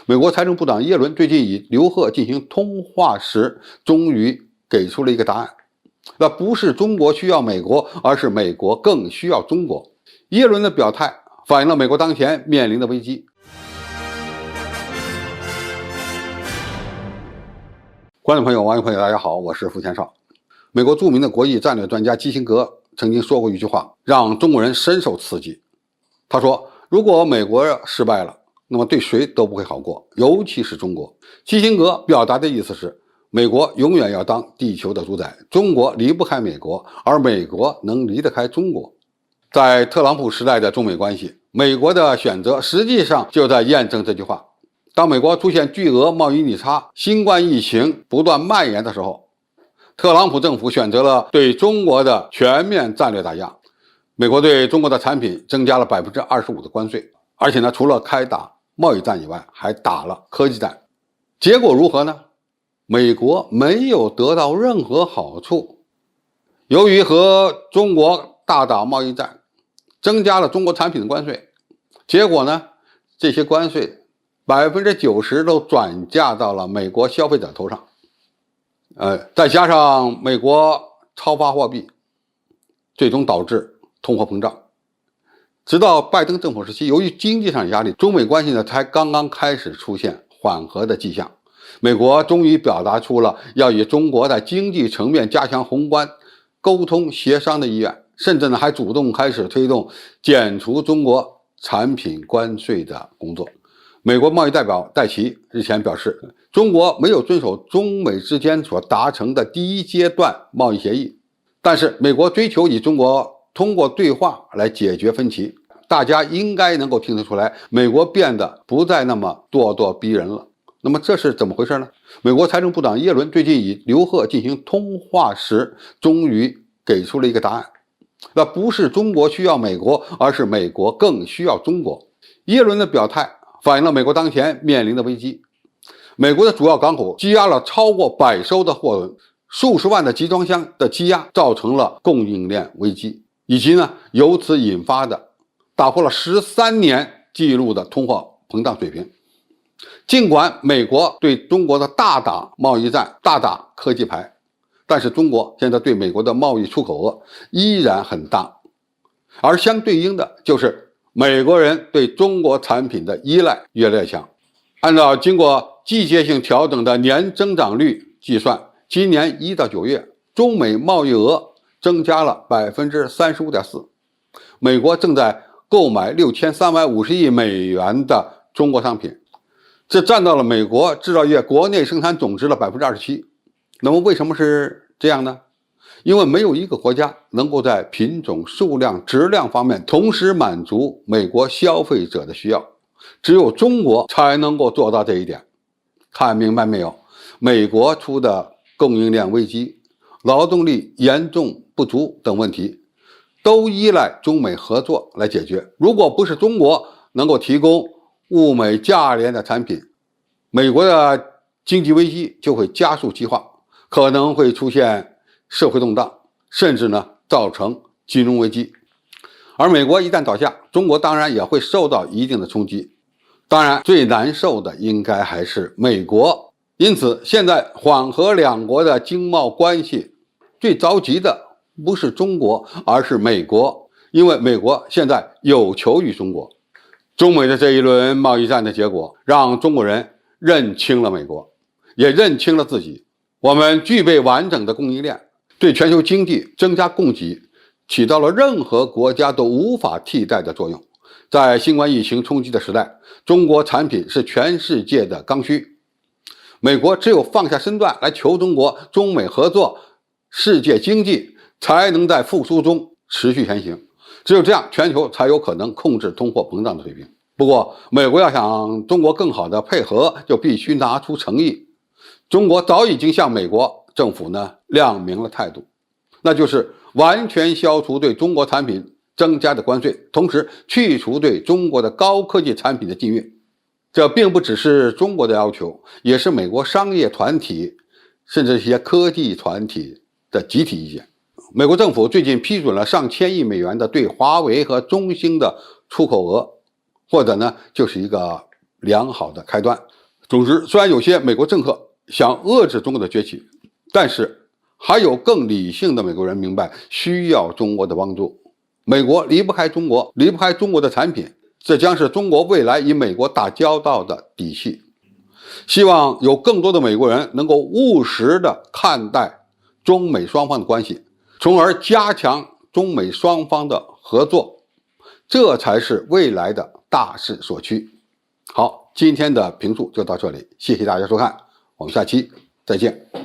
美国财政部长耶伦最近与刘鹤进行通话时，终于给出了一个答案。那不是中国需要美国，而是美国更需要中国。耶伦的表态反映了美国当前面临的危机。观众朋友、网友朋友，大家好，我是付前少。美国著名的国际战略专家基辛格曾经说过一句话，让中国人深受刺激。他说，如果美国失败了，那么对谁都不会好过，尤其是中国。基辛格表达的意思是，美国永远要当地球的主宰，中国离不开美国，而美国能离得开中国。在特朗普时代的中美关系，美国的选择实际上就在验证这句话。当美国出现巨额贸易逆差，新冠疫情不断蔓延的时候，特朗普政府选择了对中国的全面战略打压。美国对中国的产品增加了25%的关税，而且呢，除了开打贸易战以外，还打了科技战。结果如何呢？美国没有得到任何好处。由于和中国大打贸易战，增加了中国产品的关税，结果呢，这些关税90%都转嫁到了美国消费者头上。再加上美国超发货币，最终导致通货膨胀。直到拜登政府时期，由于经济上压力，中美关系呢才刚刚开始出现缓和的迹象。美国终于表达出了要与中国在经济层面加强宏观沟通协商的意愿，甚至呢还主动开始推动减除中国产品关税的工作。美国贸易代表戴奇日前表示，中国没有遵守中美之间所达成的第一阶段贸易协议，但是美国追求与中国通过对话来解决分歧。大家应该能够听得出来，美国变得不再那么咄咄逼人了。那么这是怎么回事呢？美国财政部长耶伦最近与刘鹤进行通话时，终于给出了一个答案。那不是中国需要美国，而是美国更需要中国。耶伦的表态反映了美国当前面临的危机。美国的主要港口积压了超过100艘的货轮，数十万的集装箱的积压造成了供应链危机，以及呢由此引发的打破了13年记录的通货膨胀水平。尽管美国对中国的大打贸易战、大打科技牌，但是中国现在对美国的贸易出口额依然很大，而相对应的就是美国人对中国产品的依赖越来越强。按照经过季节性调整的年增长率计算，今年1到9月，中美贸易额增加了 35.4%。美国正在购买6350亿美元的中国商品，这占到了美国制造业国内生产总值的 27%。 那么为什么是这样呢？因为没有一个国家能够在品种、数量、质量方面同时满足美国消费者的需要，只有中国才能够做到这一点。看明白没有？美国出的供应链危机、劳动力严重不足等问题，都依赖中美合作来解决。如果不是中国能够提供物美价廉的产品，美国的经济危机就会加速激化，可能会出现社会动荡，甚至呢造成金融危机。而美国一旦倒下，中国当然也会受到一定的冲击。当然最难受的应该还是美国。因此现在缓和两国的经贸关系，最着急的不是中国，而是美国，因为美国现在有求于中国。中美的这一轮贸易战的结果，让中国人认清了美国，也认清了自己。我们具备完整的供应链，对全球经济增加供给起到了任何国家都无法替代的作用。在新冠疫情冲击的时代，中国产品是全世界的刚需。美国只有放下身段来求中国，中美合作，世界经济才能在复苏中持续前行。只有这样，全球才有可能控制通货膨胀的水平。不过，美国要想中国更好的配合，就必须拿出诚意。中国早已经向美国政府呢亮明了态度，那就是完全消除对中国产品增加的关税，同时去除对中国的高科技产品的禁运。这并不只是中国的要求，也是美国商业团体甚至一些科技团体的集体意见。美国政府最近批准了上千亿美元的对华为和中兴的出口额，或者呢就是一个良好的开端。总之，虽然有些美国政客想遏制中国的崛起，但是还有更理性的美国人明白需要中国的帮助。美国离不开中国，离不开中国的产品，这将是中国未来与美国打交道的底气。希望有更多的美国人能够务实地看待中美双方的关系，从而加强中美双方的合作，这才是未来的大势所趋。好，今天的评述就到这里，谢谢大家收看，我们下期再见。